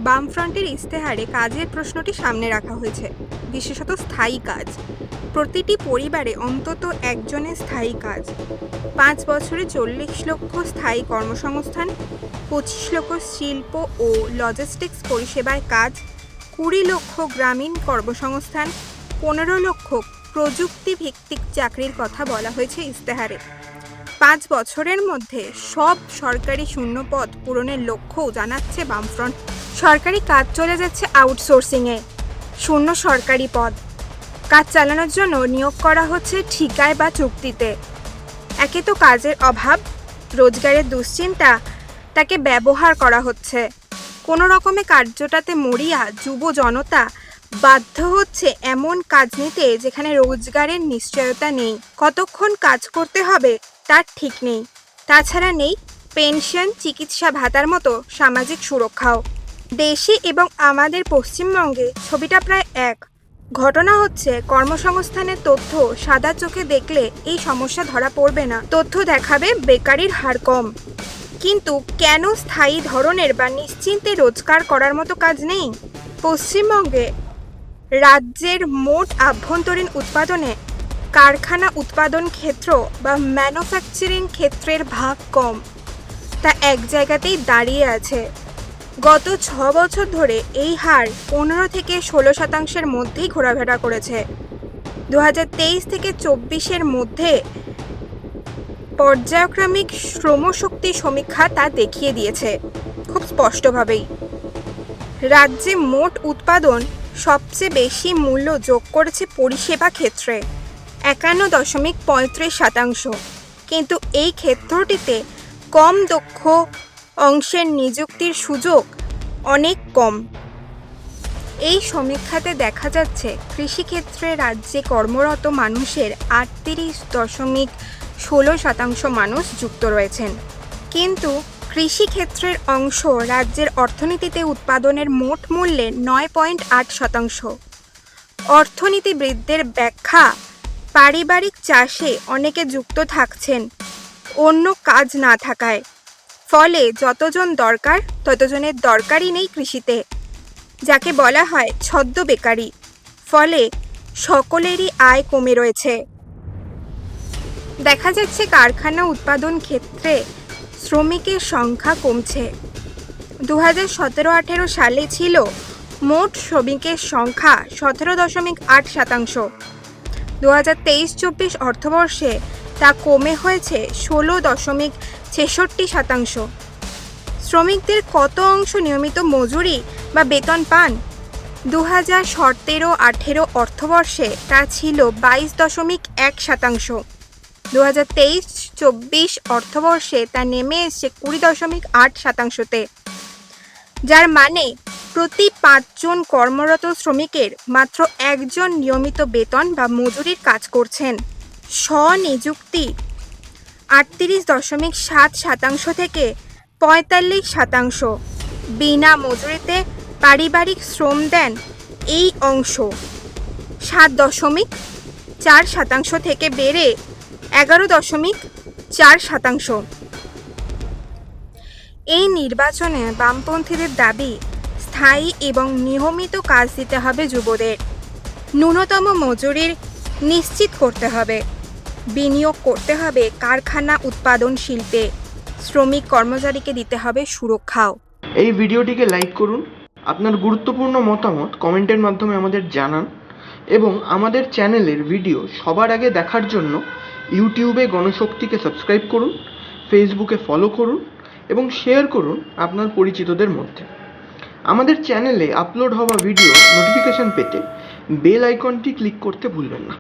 বামফ্রন্টের ইশতেহারে কাজের প্রশ্নটি সামনে রাখা হয়েছে, বিশেষত স্থায়ী কাজ। প্রতিটি পরিবারে অন্তত একজনের স্থায়ী কাজ। 5 বছরে 40 লক্ষ স্থায়ী কর্মসংস্থান, 25 লক্ষ শিল্প ও লজিস্টিক্স পরিষেবায় কাজ, 20 লক্ষ গ্রামীণ কর্মসংস্থান, 15 লক্ষ প্রযুক্তি ভিত্তিক চাকরির কথা বলা হয়েছে ইশতেহারে। 5 বছরের মধ্যে সব সরকারি শূন্যপদ পূরণের লক্ষ্যও জানাচ্ছে বামফ্রন্ট। সরকারি কাজ চলে যাচ্ছে আউটসোর্সিংয়ে, শূন্য সরকারি পদ। কাজ চালানোর জন্য নিয়োগ করা হচ্ছে ঠিকায় বা চুক্তিতে। একে তো কাজের অভাব, রোজগারের দুশ্চিন্তা, তাকে ব্যবহার করা হচ্ছে। কোনো রকমে কার্যটাতে মরিয়া যুব জনতা বাধ্য হচ্ছে এমন কাজ নিতে যেখানে রোজগারের নিশ্চয়তা নেই। কতক্ষণ কাজ করতে হবে তার ঠিক নেই। তাছাড়া নেই পেনশন, চিকিৎসা ভাতার মতো সামাজিক সুরক্ষাও। দেশে এবং আমাদের পশ্চিমবঙ্গে ছবিটা প্রায় এক। ঘটনা হচ্ছে, কর্মসংস্থানের তথ্য সাদা চোখে দেখলে এই সমস্যা ধরা পড়বে না। তথ্য দেখাবে বেকারির হার কম, কিন্তু কেন স্থায়ী ধরনের বা নিশ্চিন্তে রোজগার করার মতো কাজ নেই? পশ্চিমবঙ্গে রাজ্যের মোট আভ্যন্তরীণ উৎপাদনে কারখানা উৎপাদন ক্ষেত্র বা ম্যানুফ্যাকচারিং ক্ষেত্রের ভাগ কম, তা এক জায়গাতেই দাঁড়িয়ে আছে। গত 6 বছর ধরে এই হার 15 থেকে 16% মধ্যেই ঘোরাফেরা করেছে। 2023 থেকে 24-এর মধ্যে পর্যায়ক্রমিক শ্রমশক্তি সমীক্ষা তা দেখিয়ে দিয়েছে খুব স্পষ্টভাবেই। রাজ্যে মোট উৎপাদন সবচেয়ে বেশি মূল্য যোগ করেছে পরিষেবা ক্ষেত্রে, 51.35%, কিন্তু এই ক্ষেত্রটিতে কম দক্ষ অংশের নিযুক্তির সুযোগ অনেক কম। এই সমীক্ষাতে দেখা যাচ্ছে কৃষিক্ষেত্রে রাজ্যে কর্মরত মানুষের 38.16% মানুষ যুক্ত রয়েছেন, কিন্তু কৃষিক্ষেত্রের অংশ রাজ্যের অর্থনীতিতে উৎপাদনের মোট মূল্যের 9.8%। অর্থনীতিবিদদের ব্যাখ্যা, পারিবারিক চাষে অনেকে যুক্ত থাকছেন অন্য কাজ না থাকায়, ফলে যতজন দরকার ততজনের দরকারই নেই কৃষিতে, যাকে বলা হয় ছদ্ম বেকারি। ফলে সকলেরই আয় কমে রয়েছে। দেখা যাচ্ছে কারখানা উৎপাদন ক্ষেত্রে শ্রমিকের সংখ্যা কমছে। 2017-18 সালে ছিল মোট শ্রমিকের সংখ্যা 17.8%। 2023-24 অর্থবর্ষে তা কমে হয়েছে 16.66%। শ্রমিকদের কত অংশ নিয়মিত মজুরি বা বেতন পান? 2017-18 অর্থবর্ষে তা ছিল 22.1%। 2023-24 অর্থবর্ষে তা নেমে এসেছে 20.8%-তে, যার মানে প্রতি 5 জন কর্মরত শ্রমিকের মাত্র 1 জন নিয়মিত বেতন বা মজুরির কাজ করছেন। স্বনিযুক্তি 38.7% থেকে 45%। বিনা মজুরিতে পারিবারিক শ্রম দেন এই অংশ 7.4% থেকে বেড়ে 11.4%। এই নির্বাচনে বামপন্থীদের দাবি, স্থায়ী এবং নিয়মিত কাজ দিতে হবে যুবদের, ন্যূনতম মজুরির নিশ্চিত করতে হবে, বিনিয়োগ করতে হবে কারখানা উৎপাদন শিল্পে, শ্রমিক কর্মচারীকে দিতে হবে সুরক্ষাও। এই ভিডিওটিকে লাইক করুন, আপনার গুরুত্বপূর্ণ মতামত কমেন্টের মাধ্যমে আমাদের জানান এবং আমাদের চ্যানেলের ভিডিও সবার আগে দেখার জন্য ইউটিউবে গণশক্তিকে সাবস্ক্রাইব করুন, ফেসবুকে ফলো করুন এবং শেয়ার করুন আপনার পরিচিতদের মধ্যে। আমাদের চ্যানেলে আপলোড হওয়া ভিডিও নোটিফিকেশন পেতে বেল আইকনটি ক্লিক করতে ভুলবেন না।